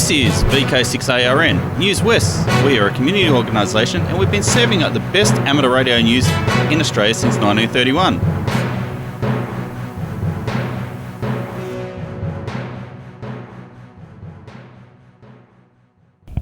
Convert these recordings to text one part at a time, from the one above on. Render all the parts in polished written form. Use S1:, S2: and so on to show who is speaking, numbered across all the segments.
S1: This is VK6ARN, Newswest. We are a community organisation and we've been serving up the best amateur radio news in Australia since 1931.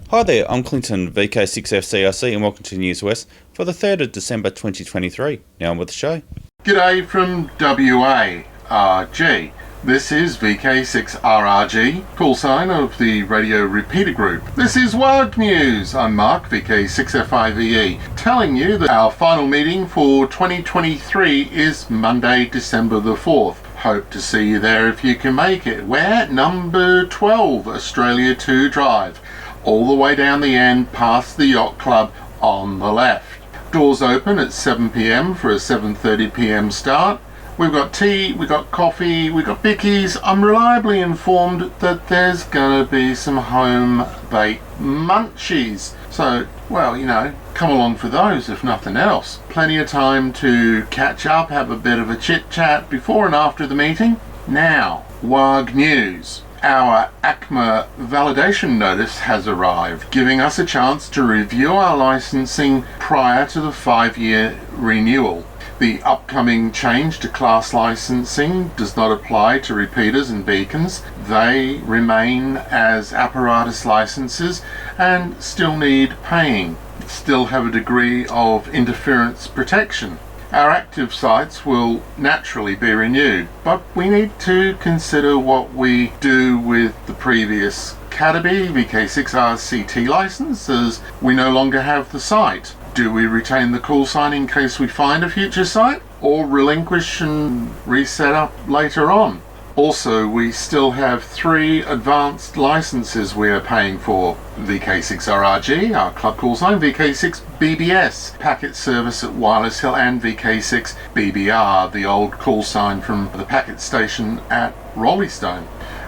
S1: Hi there, I'm Clinton, VK6FCRC, and welcome to Newswest for the 3rd of December 2023. Now on with the show.
S2: G'day from WARG. This is VK6RRG, call sign of the Radio Repeater Group. This is WARG News. I'm Mark, VK6FIVE, telling you that our final meeting for 2023 is Monday, December the 4th. Hope to see you there if you can make it. We're at number 12, Australia 2 Drive, all the way down the end past the Yacht Club on the left. Doors open at 7 p.m. for a 7:30 p.m. start. We've got tea, we've got coffee, we've got bickies. I'm reliably informed that there's going to be some home-baked munchies. So, well, you know, come along for those if nothing else. Plenty of time to catch up, have a bit of a chit-chat before and after the meeting. Now, WARG News. Our ACMA validation notice has arrived, giving us a chance to review our licensing prior to the 5-year renewal. The upcoming change to class licensing does not apply to repeaters and beacons. They remain as apparatus licenses and still need paying, still have a degree of interference protection. Our active sites will naturally be renewed, but we need to consider what we do with the previous Category VK6RCT license, as we no longer have the site. Do we retain the call sign in case we find a future site, or relinquish and reset up later on? Also, we still have 3 advanced licenses we are paying for. VK6RRG, our club call sign, VK6BBS, packet service at Wireless Hill, and VK6BBR, the old call sign from the packet station at Roleystone.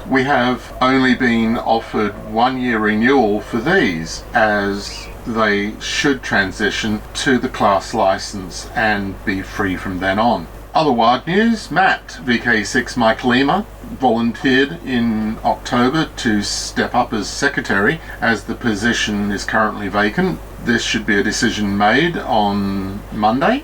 S2: We have only been offered 1-year renewal for these, as they should transition to the class license and be free from then on. Other WARG news, Matt, VK6 Mike Lima, volunteered in October to step up as secretary, as the position is currently vacant. This should be a decision made on Monday.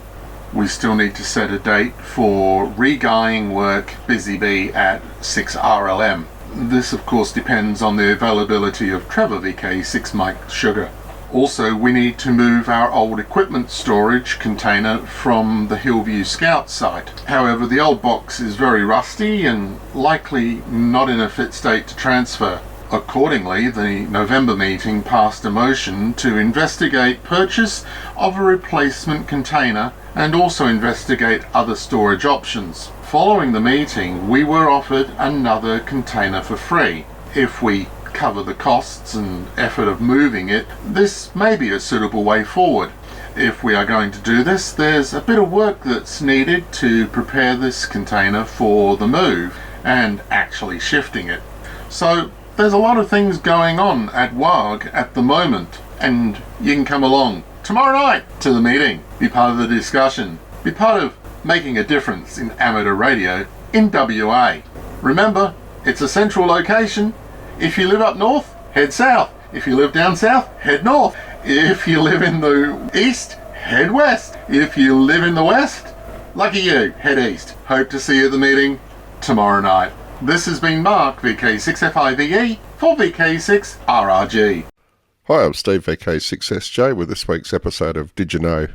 S2: We still need to set a date for re-guying work Busy Bee at 6RLM. This of course depends on the availability of Trevor, VK6 Mike Sugar. Also, we need to move our old equipment storage container from the Hillview Scout site. However, the old box is very rusty and likely not in a fit state to transfer. Accordingly, the November meeting passed a motion to investigate purchase of a replacement container and also investigate other storage options. Following the meeting, we were offered another container for free. If we cover the costs and effort of moving it, this may be a suitable way forward. If we are going to do this, there's a bit of work that's needed to prepare this container for the move and actually shifting it. So there's a lot of things going on at WARG at the moment, and you can come along tomorrow night to the meeting, be part of the discussion, be part of making a difference in amateur radio in WA. Remember, it's a central location. If you live up north, head south. If you live down south, head north. If you live in the east, head west. If you live in the west, lucky you, head east. Hope to see you at the meeting tomorrow night. This has been Mark, VK6FIVE, for VK6RRG.
S3: Hi, I'm Steve, VK6SJ, with this week's episode of Did You Know?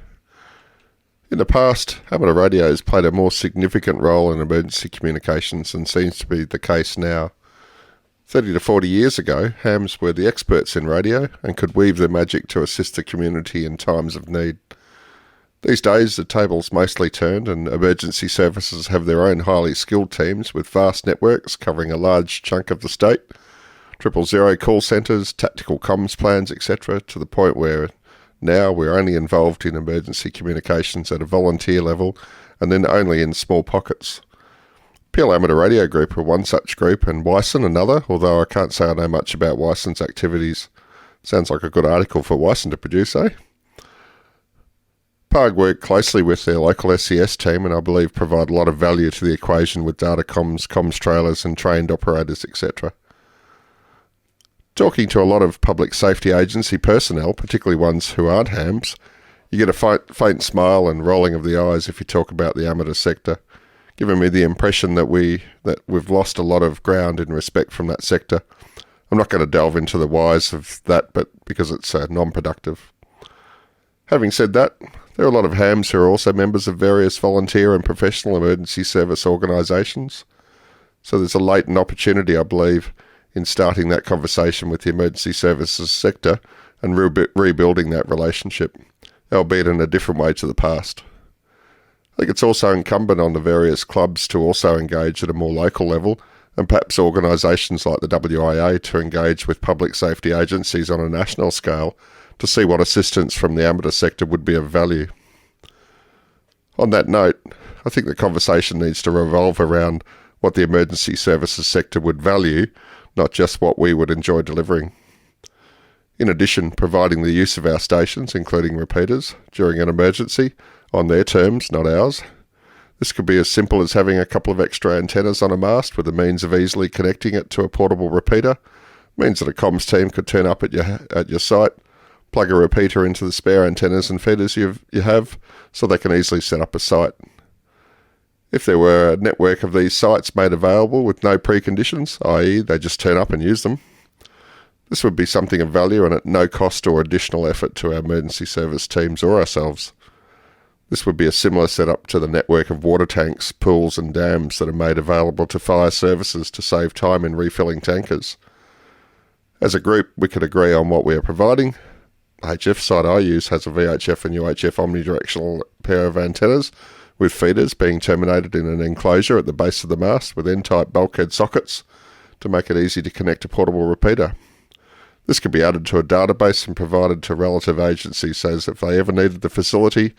S3: In the past, amateur radio has played a more significant role in emergency communications than seems to be the case now. 30 to 40 years ago, hams were the experts in radio and could weave their magic to assist the community in times of need. These days, the table's mostly turned and emergency services have their own highly skilled teams with vast networks covering a large chunk of the state, 000 call centres, tactical comms plans, etc., to the point where now we're only involved in emergency communications at a volunteer level and then only in small pockets. Peel Amateur Radio Group are one such group, and Wyson another, although I can't say I know much about Wyson's activities. Sounds like a good article for Wyson to produce, eh? PARG work closely with their local SCS team and I believe provide a lot of value to the equation with data comms trailers and trained operators, etc. Talking to a lot of public safety agency personnel, particularly ones who aren't hams, you get a faint smile and rolling of the eyes if you talk about the amateur sector, giving me the impression that we've lost a lot of ground in respect from that sector. I'm not going to delve into the whys of that, but because it's non-productive. Having said that, there are a lot of hams who are also members of various volunteer and professional emergency service organisations. So there's a latent opportunity, I believe, in starting that conversation with the emergency services sector and rebuilding that relationship, albeit in a different way to the past. I think it's also incumbent on the various clubs to also engage at a more local level, and perhaps organisations like the WIA to engage with public safety agencies on a national scale to see what assistance from the amateur sector would be of value. On that note, I think the conversation needs to revolve around what the emergency services sector would value, not just what we would enjoy delivering. In addition, providing the use of our stations, including repeaters, during an emergency, on their terms, not ours. This could be as simple as having a couple of extra antennas on a mast with the means of easily connecting it to a portable repeater. It means that a comms team could turn up at your site, plug a repeater into the spare antennas and feeders you have, so they can easily set up a site. If there were a network of these sites made available with no preconditions, i.e. they just turn up and use them, this would be something of value and at no cost or additional effort to our emergency service teams or ourselves. This would be a similar setup to the network of water tanks, pools and dams that are made available to fire services to save time in refilling tankers. As a group, we could agree on what we are providing. The HF site I use has a VHF and UHF omnidirectional pair of antennas, with feeders being terminated in an enclosure at the base of the mast with N-type bulkhead sockets to make it easy to connect a portable repeater. This could be added to a database and provided to relative agencies so as if they ever needed the facility,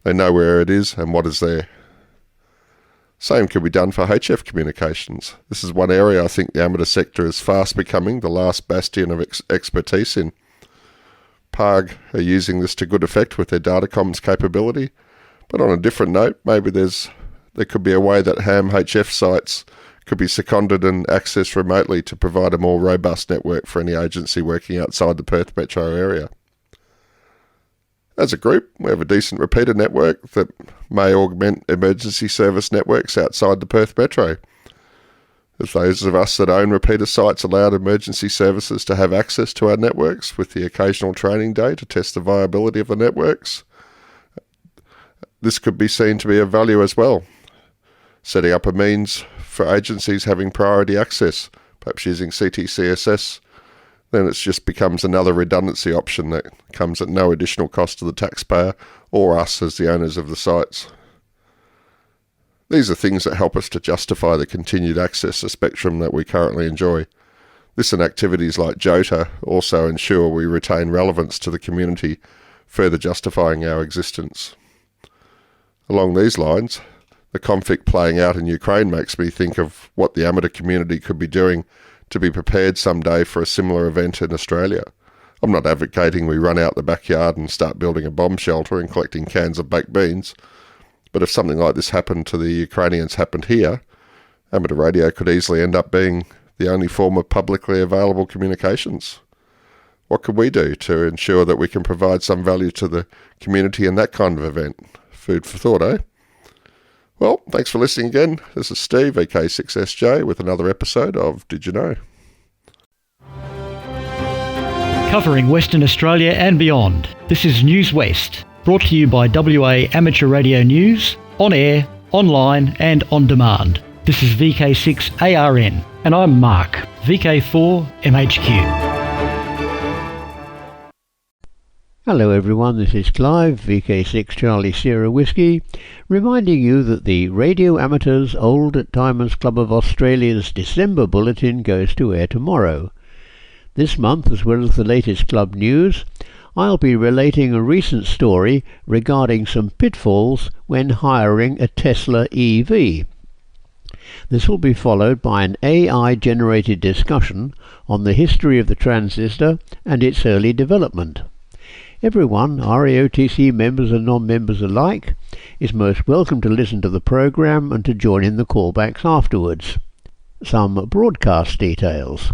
S3: they know where it is and what is there. Same could be done for HF communications. This is one area I think the amateur sector is fast becoming the last bastion of expertise in. PARG are using this to good effect with their datacomms capability, but on a different note, maybe there could be a way that ham HF sites could be seconded and accessed remotely to provide a more robust network for any agency working outside the Perth metro area. As a group, we have a decent repeater network that may augment emergency service networks outside the Perth metro. If those of us that own repeater sites allowed emergency services to have access to our networks with the occasional training day to test the viability of the networks, this could be seen to be of value as well. Setting up a means for agencies having priority access, perhaps using CTCSS, then it just becomes another redundancy option that comes at no additional cost to the taxpayer or us as the owners of the sites. These are things that help us to justify the continued access to spectrum that we currently enjoy. This and activities like JOTA also ensure we retain relevance to the community, further justifying our existence. Along these lines, the conflict playing out in Ukraine makes me think of what the amateur community could be doing to be prepared someday for a similar event in Australia. I'm not advocating we run out the backyard and start building a bomb shelter and collecting cans of baked beans, but if something like this happened to the Ukrainians happened here, amateur radio could easily end up being the only form of publicly available communications. What could we do to ensure that we can provide some value to the community in that kind of event? Food for thought, eh? Well, thanks for listening again. This is Steve, VK6SJ, with another episode of Did You Know?
S4: Covering Western Australia and beyond, this is Newswest, brought to you by WA Amateur Radio News, on air, online and on demand. This is VK6ARN, and I'm Mark, VK4MHQ.
S5: Hello everyone, this is Clive, VK6 Charlie Sierra Whiskey, reminding you that the Radio Amateurs Old Timers Club of Australia's December Bulletin goes to air tomorrow. This month, as well as the latest club news, I'll be relating a recent story regarding some pitfalls when hiring a Tesla EV. This will be followed by an AI-generated discussion on the history of the transistor and its early development. Everyone, RAOTC members and non-members alike, is most welcome to listen to the programme and to join in the callbacks afterwards. Some broadcast details.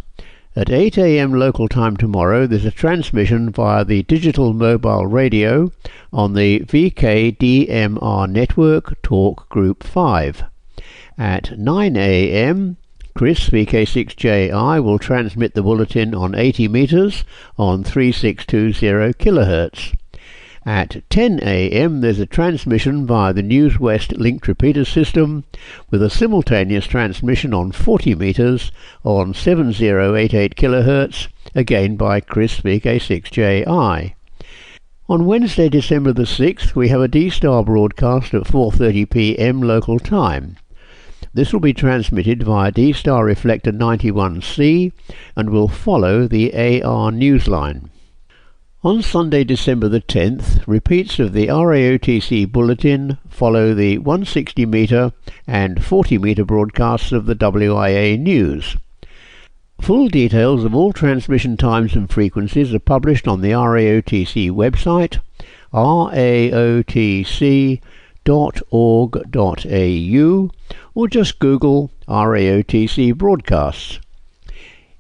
S5: At 8 a.m. local time tomorrow, there's a transmission via the digital mobile radio on the VKDMR network Talk Group 5. At 9 a.m, Chris, VK6JI, will transmit the bulletin on 80 metres on 3620 kHz. At 10 a.m, there's a transmission via the Newswest linked repeater system with a simultaneous transmission on 40 metres on 7088 kHz, again by Chris, VK6JI. On Wednesday, December the 6th, we have a D-Star broadcast at 4:30 p.m. local time. This will be transmitted via D-Star Reflector 91C and will follow the AR Newsline. On Sunday, December the 10th, repeats of the RAOTC bulletin follow the 160 metre and 40 metre broadcasts of the WIA News. Full details of all transmission times and frequencies are published on the RAOTC website, raotc.org.au, or just Google RAOTC broadcasts.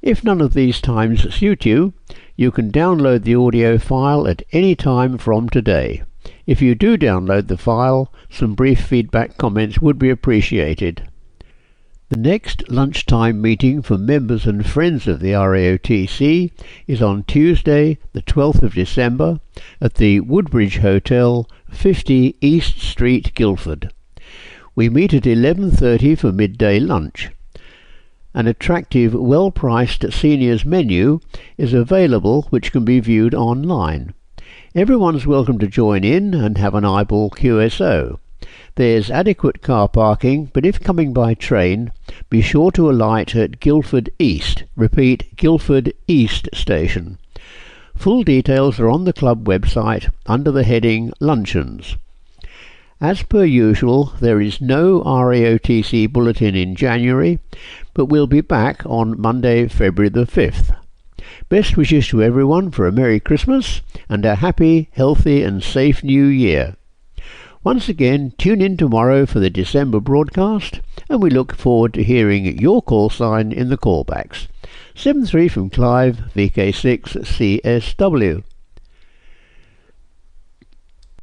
S5: If none of these times suit you, you can download the audio file at any time from today. If you do download the file, some brief feedback comments would be appreciated. The next lunchtime meeting for members and friends of the RAOTC is on Tuesday, the 12th of December, at the Woodbridge Hotel, 50 East Street, Guildford. We meet at 11:30 for midday lunch. An attractive, well-priced seniors menu is available which can be viewed online. Everyone's welcome to join in and have an eyeball QSO. There's adequate car parking, but if coming by train, be sure to alight at Guildford East. Repeat, Guildford East Station. Full details are on the club website under the heading Luncheons. As per usual, there is no RAOTC bulletin in January, but we'll be back on Monday, February the 5th. Best wishes to everyone for a Merry Christmas and a happy, healthy and safe New Year. Once again, tune in tomorrow for the December broadcast, and we look forward to hearing your call sign in the callbacks. 73 from Clive, VK6CSW.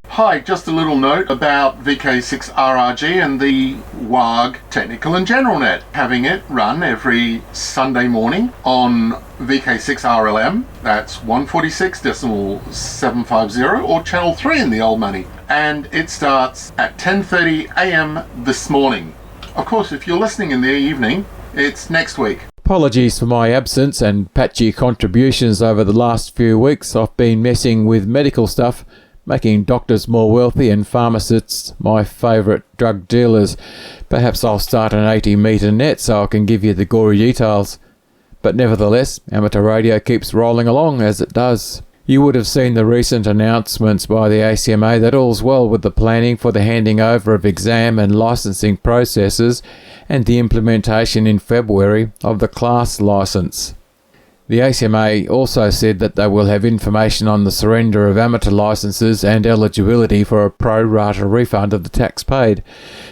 S2: Hi, just a little note about VK6RRG and the WAG Technical and General Net. Having it run every Sunday morning on VK6RLM, that's 146.750, or Channel 3 in the old money. And it starts at 10:30 a.m. this morning. Of course, if you're listening in the evening, it's next week.
S6: Apologies for my absence and patchy contributions over the last few weeks. I've been messing with medical stuff, making doctors more wealthy and pharmacists my favourite drug dealers. Perhaps I'll start an 80-metre net so I can give you the gory details. But nevertheless, amateur radio keeps rolling along as it does. You would have seen the recent announcements by the ACMA that all's well with the planning for the handing over of exam and licensing processes and the implementation in February of the class licence. The ACMA also said that they will have information on the surrender of amateur licences and eligibility for a pro-rata refund of the tax paid.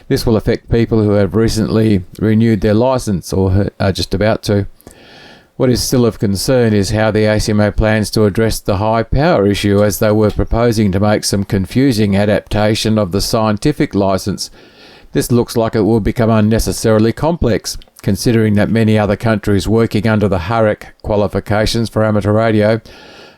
S6: This will affect people who have recently renewed their licence or are just about to. What is still of concern is how the ACMA plans to address the high power issue, as they were proposing to make some confusing adaptation of the scientific licence. This looks like it will become unnecessarily complex, considering that many other countries working under the HAREC qualifications for amateur radio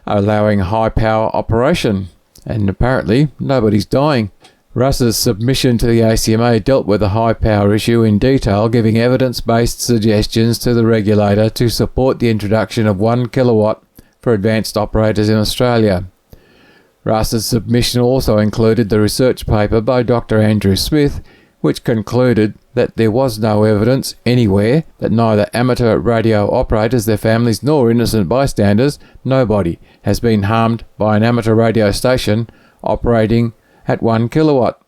S6: are allowing high power operation, and apparently nobody's dying. Russ's submission to the ACMA dealt with the high power issue in detail, giving evidence-based suggestions to the regulator to support the introduction of 1 kilowatt for advanced operators in Australia. Russ's submission also included the research paper by Dr. Andrew Smith, which concluded that there was no evidence anywhere that neither amateur radio operators, their families, nor innocent bystanders, nobody, has been harmed by an amateur radio station operating at 1 kilowatt.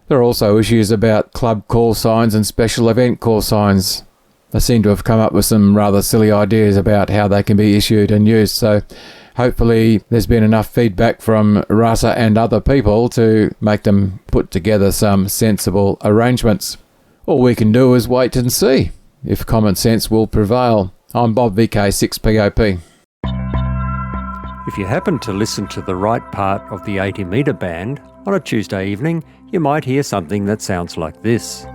S6: There are also issues about club call signs and special event call signs. They seem to have come up with some rather silly ideas about how they can be issued and used, so hopefully there's been enough feedback from RASA and other people to make them put together some sensible arrangements. All we can do is wait and see if common sense will prevail. I'm Bob VK6POP.
S7: If you happen to listen to the right part of the 80 metre band on a Tuesday evening, you might hear something that sounds like this.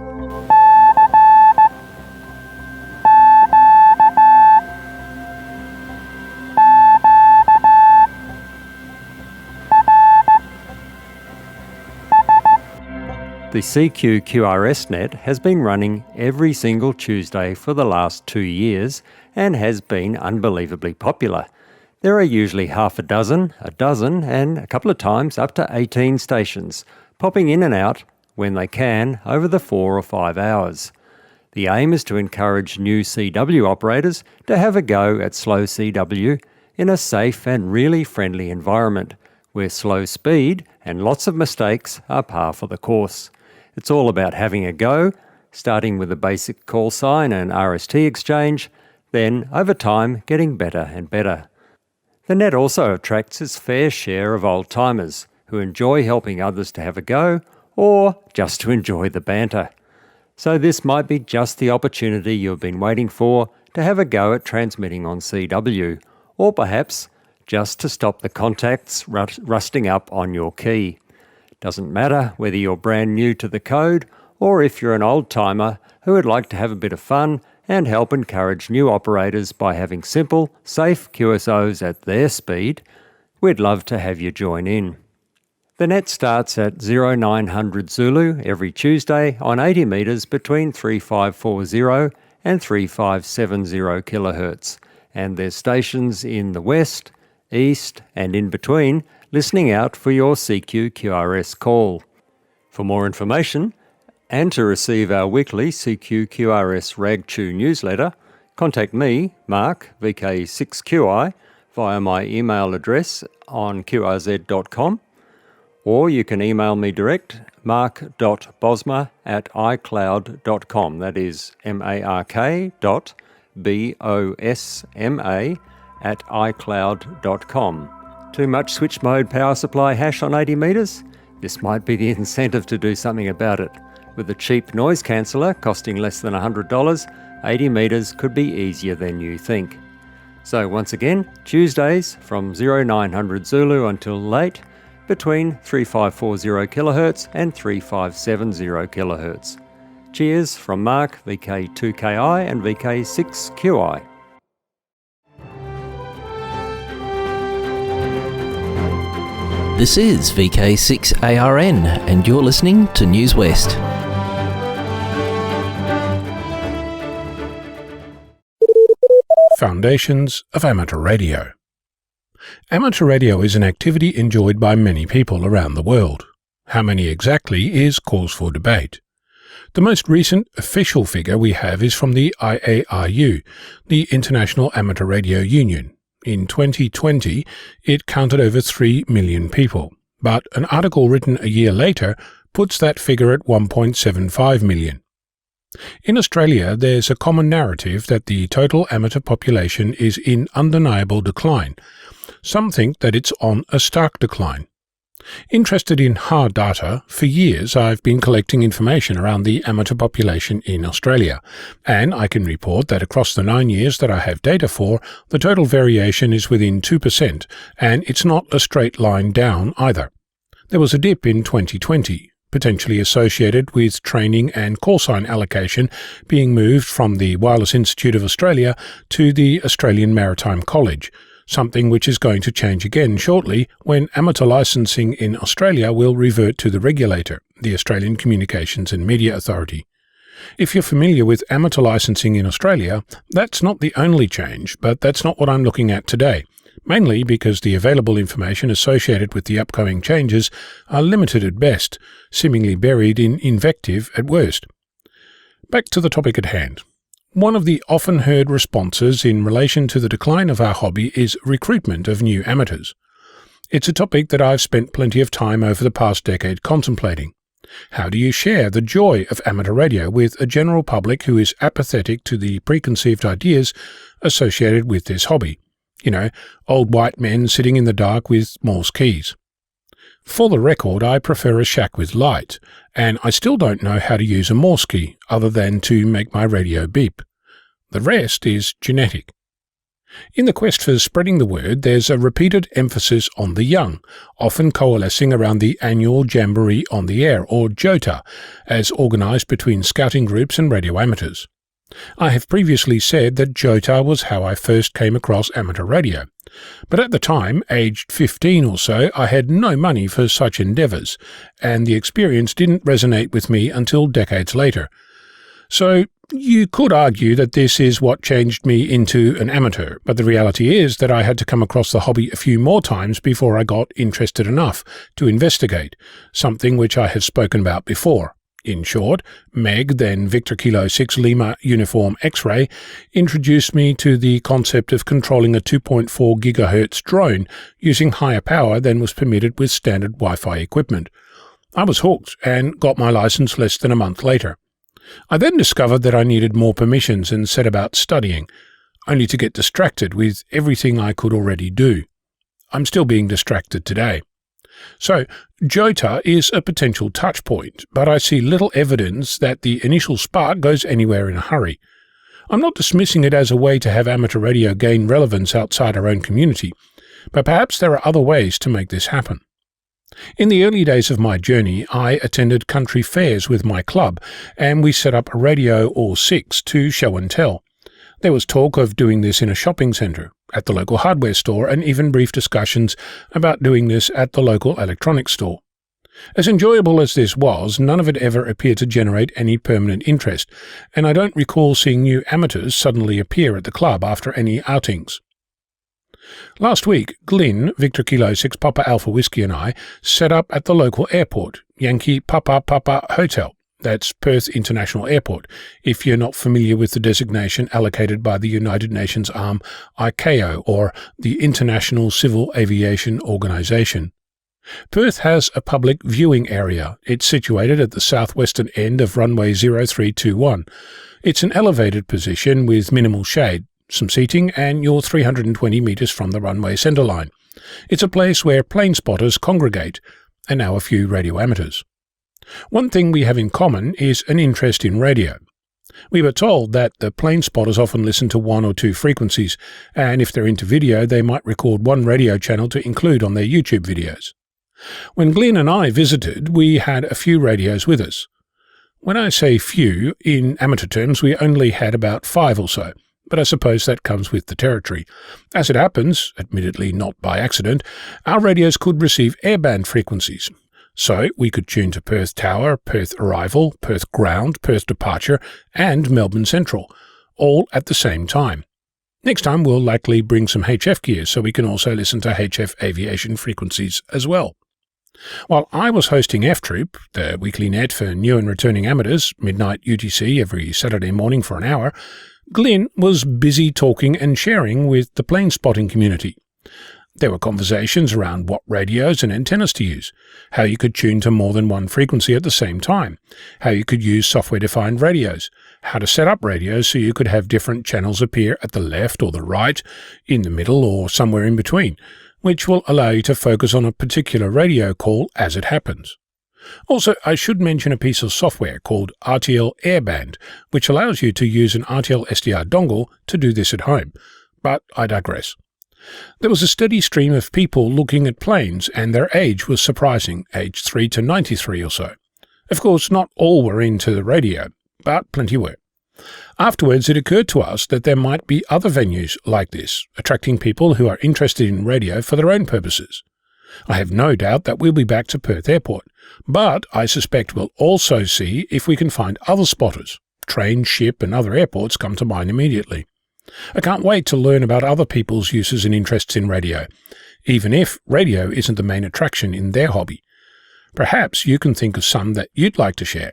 S7: The CQ QRS net has been running every single Tuesday for the last 2 years and has been unbelievably popular. There are usually half a dozen, and a couple of times up to 18 stations, popping in and out when they can over the 4 or 5 hours. The aim is to encourage new CW operators to have a go at slow CW in a safe and really friendly environment, where slow speed and lots of mistakes are par for the course. It's all about having a go, starting with a basic call sign and RST exchange, then over time getting better and better. The net also attracts its fair share of old-timers who enjoy helping others to have a go or just to enjoy the banter. So this might be just the opportunity you've been waiting for to have a go at transmitting on CW, or perhaps just to stop the contacts rusting up on your key. Doesn't matter whether you're brand new to the code or if you're an old-timer who would like to have a bit of fun and help encourage new operators by having simple, safe QSOs at their speed, we'd love to have you join in. The net starts at 0900 Zulu every Tuesday on 80 metres between 3540 and 3570 kHz, and there's stations in the west, east and in between listening out for your CQ QRS call. For more information and to receive our weekly CQ QRS RagTune newsletter, contact me, Mark, VK6QI, via my email address on qrz.com, or you can email me direct, mark.bosma@icloud.com. That is mark.bosma@icloud.com. Too much switch mode power supply hash on 80 metres? This might be the incentive to do something about it. With a cheap noise canceller costing less than $100, 80 metres could be easier than you think. So once again, Tuesdays from 0900 Zulu until late, between 3540 kHz and 3570 kHz. Cheers from Mark, VK2KI and VK6QI.
S8: This is VK6ARN and you're listening to Newswest.
S9: Foundations of Amateur Radio. Amateur radio is an activity enjoyed by many people around the world. How many exactly is cause for debate. The most recent official figure we have is from the IARU, the International Amateur Radio Union. In 2020, it counted over 3 million people, but an article written a year later puts that figure at 1.75 million. In Australia, there's a common narrative that the total amateur population is in undeniable decline. Some think that it's on a stark decline. Interested in hard data, for years I've been collecting information around the amateur population in Australia, and I can report that across the 9 years that I have data for, the total variation is within 2%, and it's not a straight line down either. There was a dip in 2020, potentially associated with training and callsign allocation being moved from the Wireless Institute of Australia to the Australian Maritime College, something which is going to change again shortly when amateur licensing in Australia will revert to the regulator, the Australian Communications and Media Authority. If you're familiar with amateur licensing in Australia, that's not the only change, but that's not what I'm looking at today, mainly because the available information associated with the upcoming changes are limited at best, seemingly buried in invective at worst. Back to the topic at hand. One of the often heard responses in relation to the decline of our hobby is recruitment of new amateurs. It's a topic that I've spent plenty of time over the past decade contemplating. How do you share the joy of amateur radio with a general public who is apathetic to the preconceived ideas associated with this hobby? You know, old white men sitting in the dark with Morse keys. For the record, I prefer a shack with light, and I still don't know how to use a Morse key other than to make my radio beep. The rest is genetic. In the quest for spreading the word, there's a repeated emphasis on the young, often coalescing around the annual Jamboree on the Air, or JOTA, as organised between scouting groups and radio amateurs. I have previously said that JOTA was how I first came across amateur radio, but at the time, aged 15 or so, I had no money for such endeavours, and the experience didn't resonate with me until decades later. So you could argue that this is what changed me into an amateur, but the reality is that I had to come across the hobby a few more times before I got interested enough to investigate, something which I have spoken about before. In short, Meg, then Victor Kilo 6 Lima Uniform X-Ray, introduced me to the concept of controlling a 2.4 GHz drone using higher power than was permitted with standard Wi-Fi equipment. I was hooked and got my license less than a month later. I then discovered that I needed more permissions and set about studying, only to get distracted with everything I could already do. I'm still being distracted today. So, JOTA is a potential touch point, but I see little evidence that the initial spark goes anywhere in a hurry. I'm not dismissing it as a way to have amateur radio gain relevance outside our own community, but perhaps there are other ways to make this happen. In the early days of my journey, I attended country fairs with my club, and we set up a radio or 6 to show and tell. There was talk of doing this in a shopping centre, at the local hardware store, and even brief discussions about doing this at the local electronics store. As enjoyable as this was, none of it ever appeared to generate any permanent interest, and I don't recall seeing new amateurs suddenly appear at the club after any outings. Last week, Glyn, Victor Kilo 6 Papa Alpha Whiskey and I set up at the local airport, Yankee Papa Papa Hotel. That's Perth International Airport, if you're not familiar with the designation allocated by the United Nations arm ICAO, or the International Civil Aviation Organisation. Perth has a public viewing area. It's situated at the southwestern end of runway 0321. It's an elevated position with minimal shade, some seating, and you're 320 metres from the runway centre line. It's a place where plane spotters congregate, and now a few radio amateurs. One thing we have in common is an interest in radio. We were told that the plane spotters often listen to 1 or 2 frequencies, and if they're into video, they might record one radio channel to include on their YouTube videos. When Glenn and I visited, we had a few radios with us. When I say few, in amateur terms, we only had about 5 or so, but I suppose that comes with the territory. As it happens, admittedly not by accident, our radios could receive airband frequencies. So we could tune to Perth Tower, Perth Arrival, Perth Ground, Perth Departure, and Melbourne Central, all at the same time. Next time we'll likely bring some HF gear so we can also listen to HF aviation frequencies as well. While I was hosting F-Troop, the weekly net for new and returning amateurs, midnight UTC every Saturday morning for an hour, Glyn was busy talking and sharing with the plane spotting community. There were conversations around what radios and antennas to use, how you could tune to more than one frequency at the same time, how you could use software-defined radios, how to set up radios so you could have different channels appear at the left or the right, in the middle or somewhere in between, which will allow you to focus on a particular radio call as it happens. Also, I should mention a piece of software called RTL Airband, which allows you to use an RTL SDR dongle to do this at home, but I digress. There was a steady stream of people looking at planes, and their age was surprising, aged 3 to 93 or so. Of course, not all were into the radio, but plenty were. Afterwards, it occurred to us that there might be other venues like this, attracting people who are interested in radio for their own purposes. I have no doubt that we'll be back to Perth Airport, but I suspect we'll also see if we can find other spotters. Train, ship, and other airports come to mind immediately. I can't wait to learn about other people's uses and interests in radio, even if radio isn't the main attraction in their hobby. Perhaps you can think of some that you'd like to share.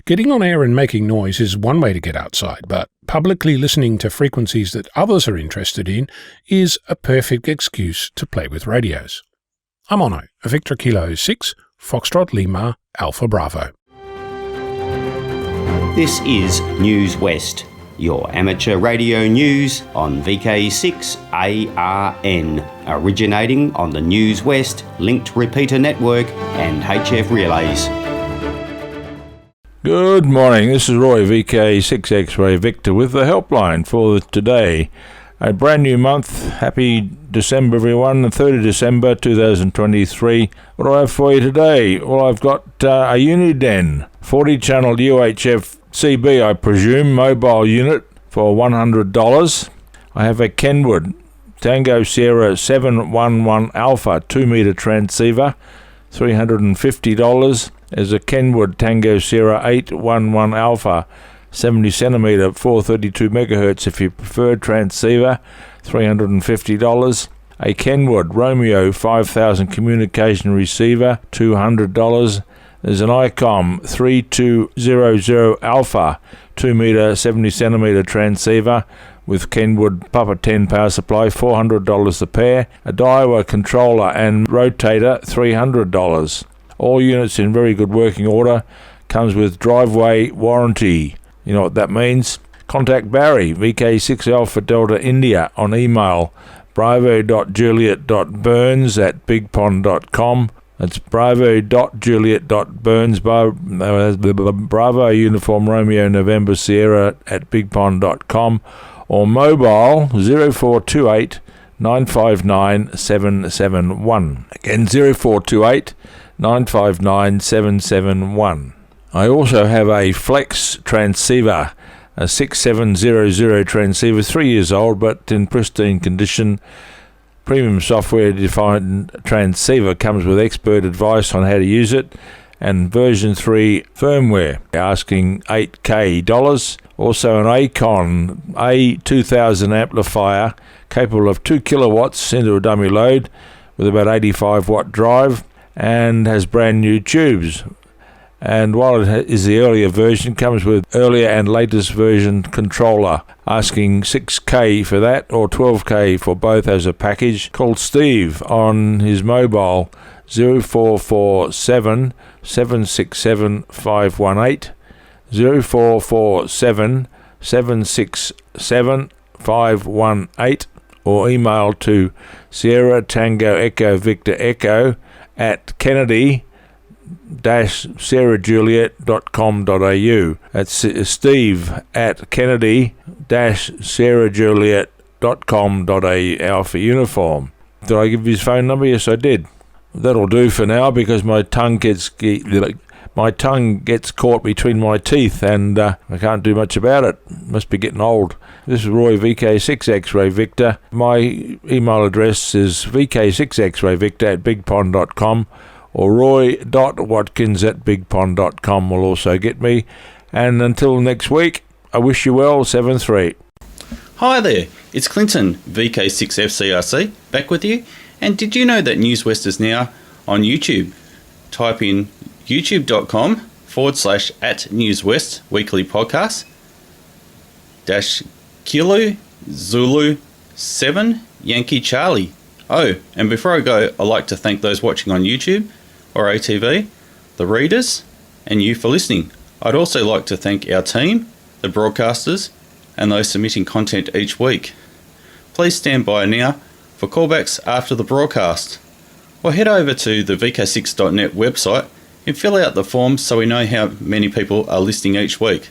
S9: Getting on air and making noise is one way to get outside, but publicly listening to frequencies that others are interested in is a perfect excuse to play with radios. I'm Ono, Victor Kilo 6, Foxtrot Lima, Alpha Bravo.
S10: This is Newswest, your amateur radio news on VK6ARN, originating on the Newswest linked repeater network and HF relays.
S11: Good morning, this is Roy, VK6 X-Ray Victor, with the helpline for today. A brand new month. Happy December, everyone. 3rd of December 2023. What do I have for you today? Well, I've got a Uniden 40-channel UHF CB, I presume, mobile unit for $100. I have a Kenwood Tango Sierra 711 Alpha 2-meter transceiver, $350. There's a Kenwood Tango Sierra 811 Alpha 70 centimeter 432 megahertz if you prefer transceiver, $350. A Kenwood Romeo 5000 communication receiver, $200. There's an ICOM 3200 Alpha 2-meter 70 centimeter transceiver with Kenwood Papa 10 power supply, $400 a pair. A Daiwa controller and rotator, $300. All units in very good working order. Comes with driveway warranty. You know what that means? Contact Barry, VK6 Alpha Delta India, on email bravo.juliet.burns@bigpond.com. That's bravo.juliet.burns, Bravo Uniform Romeo November Sierra at bigpond.com, or mobile 0428 959 771. Again, 0428 959 771. I also have a Flex transceiver, a 6700 transceiver, 3 years old but in pristine condition. Premium software-defined transceiver, comes with expert advice on how to use it, and version 3 firmware, asking $8K. Also an Acon A2000 amplifier, capable of 2 kilowatts into a dummy load, with about 85 watt drive, and has brand new tubes. And while it is the earlier version, comes with earlier and latest version controller, asking $6K for that or $12K for both as a package. Call Steve on his mobile 0447 767 518, 0447 767 518, or email to Sierra Tango Echo Victor Echo at Kennedy-SarahJuliet.com.au. That's Steve at Kennedy-SarahJuliet.com.au, Alpha Uniform. Did I give you his phone number? Yes, I did. That'll do for now, because my tongue gets caught between my teeth, and I can't do much about it. Must be getting old. This is Roy, VK6 X-Ray Victor. My email address is vk6xrayvictor@bigpond.com, or roy.watkins@bigpond.com will also get me. And until next week, I wish you well. 7-3.
S1: Hi there, it's Clinton, VK6FCRC, back with you. And did you know that Newswest is now on YouTube? Type in youtube.com/@Newswest weekly podcast --Kilo Zulu 7 Yankee Charlie. Oh, and before I go, I'd like to thank those watching on YouTube or ATV, the readers, and you for listening. I'd also like to thank our team, the broadcasters, and those submitting content each week. Please stand by now for callbacks after the broadcast, or head over to the VK6.net website and fill out the forms so we know how many people are listening each week.